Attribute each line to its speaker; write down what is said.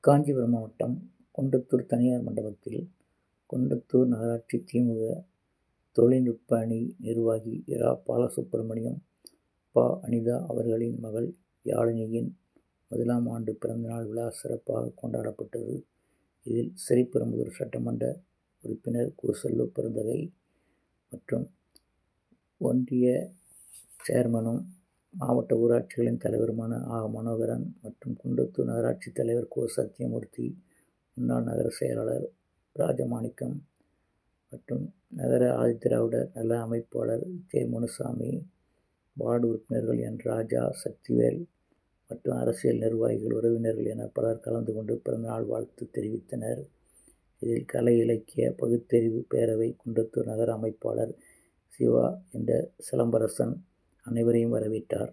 Speaker 1: காஞ்சிபுரம் மாவட்டம் குன்றத்தூர் தனியார் மண்டபத்தில் குன்றத்தூர் நகராட்சி திமுக தொழில்நுட்ப அணி நிர்வாகி இரா. பாலசுப்ரமணியம், பா. அனிதா அவர்களின் மகள் யாழினியின் 1ஆம் ஆண்டு பிறந்தநாள் விழா சிறப்பாக கொண்டாடப்பட்டது. இதில் ஸ்ரீபெரும்புதூர் சட்டமன்ற உறுப்பினர் கு. செல்வப்பெருந்தகை மற்றும் ஒன்றிய சேர்மனும் மாவட்ட ஊராட்சிகளின் தலைவருமான ஆ. மனோகரன் மற்றும் குன்றத்தூர் நகராட்சி தலைவர் கோ. சத்தியமூர்த்தி, முன்னாள் நகர செயலாளர் ராஜமாணிக்கம் மற்றும் நகர ஆதிதிராவிடர் நல அமைப்பாளர் ஜெ. முனுசாமி, வார்டு உறுப்பினர்கள் என். ராஜா, சக்திவேல் மற்றும் அரசியல் நிர்வாகிகள், உறவினர்கள் என பலர் கலந்து கொண்டு பிறந்தநாள் வாழ்த்து தெரிவித்தனர். இதில் கலை, இலக்கிய பகுத்தறிவு பேரவை குன்றத்தூர் நகர அமைப்பாளர் சிவா என்ற. சிலம்பரசன் அனைவரையும் வரவேற்றார்.